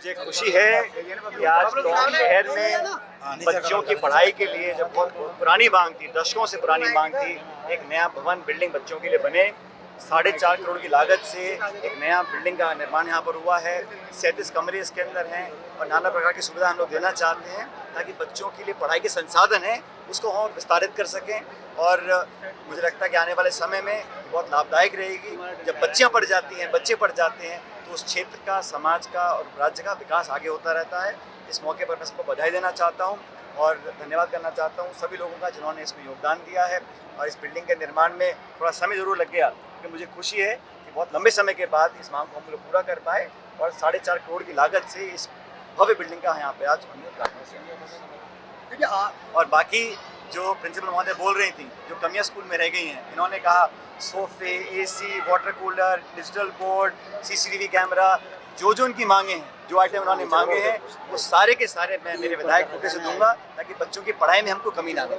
मुझे खुशी है कि आज लखनऊ शहर में बच्चों की पढ़ाई के लिए जो बहुत पुरानी मांग थी, दशकों से पुरानी मांग थी, एक नया भवन बिल्डिंग बच्चों के लिए बने। 4.5 करोड़ की लागत से एक नया बिल्डिंग का निर्माण यहाँ पर हुआ है। 37 कमरे इसके अंदर हैं और नाना प्रकार की सुविधा हम लोग देना चाहते हैं ताकि बच्चों के लिए पढ़ाई के संसाधन हैं उसको हम विस्तारित कर सकें। और मुझे लगता है कि आने वाले समय में बहुत लाभदायक रहेगी। जब बच्चियाँ पढ़ जाती हैं, बच्चे पढ़ जाते हैं तो उस क्षेत्र का, समाज का और राज्य का विकास आगे होता रहता है। इस मौके पर मैं सबको बधाई देना चाहता हूँ और धन्यवाद करना चाहता हूँ सभी लोगों का जिन्होंने इसमें योगदान दिया है। और इस बिल्डिंग के निर्माण में थोड़ा समय ज़रूर लग गया, लेकिन मुझे खुशी है कि बहुत लंबे समय के बाद इस मांग को हम लोग पूरा कर पाए और 4.5 करोड़ की लागत से इस भव्य बिल्डिंग का यहाँ पे आज हमने उद्घाटन किया। और बाकी जो प्रिंसिपल महोदय बोल रही थी, जो कमियाँ स्कूल में रह गई हैं, इन्होंने कहा सोफे, AC, water cooler, digital board, CCTV camera, जो उनकी मांगे हैं, जो आइटम उन्होंने मांगे हैं, वो सारे के सारे मैं मेरे विधायक कोटे से दूंगा ताकि बच्चों की पढ़ाई में हमको कमी ना लगे।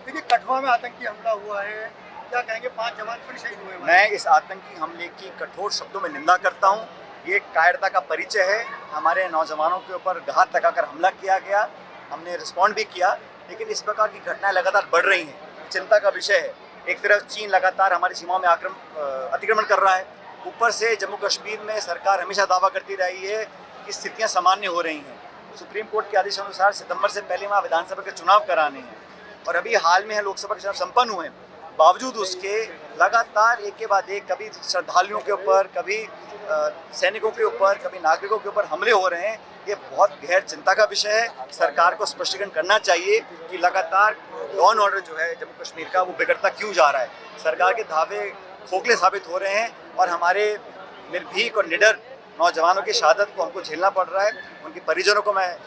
देखिए, कठुआ में आतंकी हमला हुआ है, क्या कहेंगे? 5 जवान फिर शहीद हुए। मैं इस आतंकी हमले की कठोर शब्दों में निंदा करता हूँ। ये कायरता का परिचय है। हमारे नौजवानों के ऊपर घात लगाकर हमला किया गया, हमने रिस्पॉन्ड भी किया, लेकिन इस प्रकार की घटनाएं लगातार बढ़ रही हैं, चिंता का विषय है। एक तरफ चीन लगातार हमारी सीमाओं में अतिक्रमण कर रहा है, ऊपर से जम्मू कश्मीर में सरकार हमेशा दावा करती रही है कि स्थितियां सामान्य हो रही हैं। सुप्रीम कोर्ट के आदेशानुसार सितंबर से पहले वहाँ विधानसभा के चुनाव कराने हैं और अभी हाल में लोकसभा के चुनाव संपन्न हुए हैं। बावजूद उसके लगातार एक के बाद एक, कभी श्रद्धालुओं के ऊपर, कभी सैनिकों के ऊपर, कभी नागरिकों के ऊपर हमले हो रहे हैं। ये बहुत गहर चिंता का विषय है। सरकार को स्पष्टीकरण करना चाहिए कि लगातार लॉ एंड ऑर्डर जो है जम्मू कश्मीर का, वो बिगड़ता क्यों जा रहा है। सरकार के दावे खोखले साबित हो रहे हैं और हमारे निर्भीक और निडर नौजवानों की शहादत को हमको झेलना पड़ रहा है। उनके परिजनों को मैं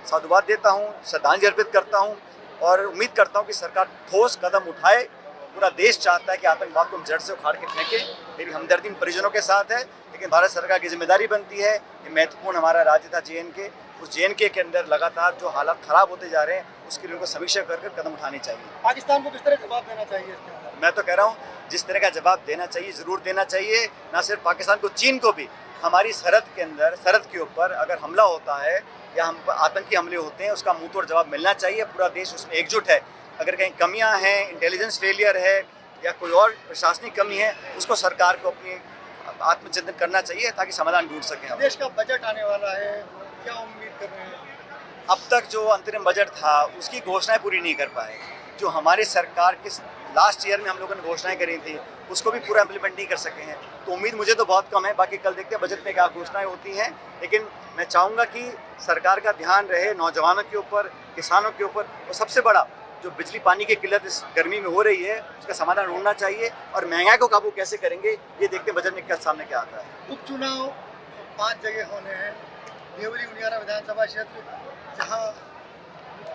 साधुवाद देता हूँ, श्रद्धांजलि अर्पित करता हूँ और उम्मीद करता हूँ कि सरकार ठोस कदम उठाए। पूरा देश चाहता है कि आतंकवाद को हम जड़ से उखाड़ के फेंकें। मेरी हमदर्दी परिजनों के साथ है, लेकिन भारत सरकार की जिम्मेदारी बनती है। ये महत्वपूर्ण हमारा राज्य था JNK, उस JNK के अंदर लगातार जो हालात ख़राब होते जा रहे हैं उसके लिए उनको समीक्षा कर कदम उठाने चाहिए। पाकिस्तान को किस तरह जवाब देना चाहिए इसके अंदर? मैं तो कह रहा हूँ जिस तरह का जवाब देना चाहिए ज़रूर देना चाहिए। ना सिर्फ पाकिस्तान को, चीन को भी। हमारी सरहद के अंदर, सरहद के ऊपर अगर हमला होता है या हम आतंकी हमले होते हैं, उसका मुंह तोड़ जवाब मिलना चाहिए। पूरा देश उसमें एकजुट है। अगर कहीं कमियां हैं, इंटेलिजेंस फेलियर है या कोई और प्रशासनिक कमी है, उसको सरकार को अपनी आत्मचिंतन करना चाहिए ताकि समाधान ढूंढ सकें। देश का बजट आने वाला है, क्या उम्मीद कर रहे हैं? अब तक जो अंतरिम बजट था उसकी घोषणाएं पूरी नहीं कर पाए। जो हमारे सरकार के लास्ट ईयर में हम लोगों ने घोषणाएं करी थी उसको भी पूरा इम्प्लीमेंट नहीं कर सके हैं। तो उम्मीद मुझे तो बहुत कम है, बाकी कल देखते हैं बजट में क्या घोषणाएं होती हैं। लेकिन मैं चाहूँगा कि सरकार का ध्यान रहे नौजवानों के ऊपर, किसानों के ऊपर, और सबसे बड़ा जो बिजली पानी की किल्लत इस गर्मी में हो रही है उसका समाधान ढूंढना चाहिए। और महंगाई को काबू कैसे करेंगे ये देखते हैं बजट में क्या सामने क्या आता है। उपचुनाव 5 जगह होने हैं। देवरी उनियारा विधानसभा क्षेत्र, जहाँ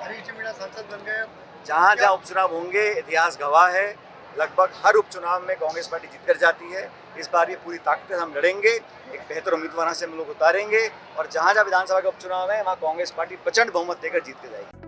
हरीश मीणा सांसद बन गए। जहाँ जहाँ उपचुनाव होंगे इतिहास गवाह है, लगभग हर उपचुनाव में कांग्रेस पार्टी जीत कर जाती है। इस बार ये पूरी ताकत हम लड़ेंगे, एक बेहतर उम्मीदवार से हम लोग उतारेंगे और जहाँ जहाँ विधानसभा के उपचुनाव है वहाँ कांग्रेस पार्टी प्रचंड बहुमत देकर जीत के जाएगी।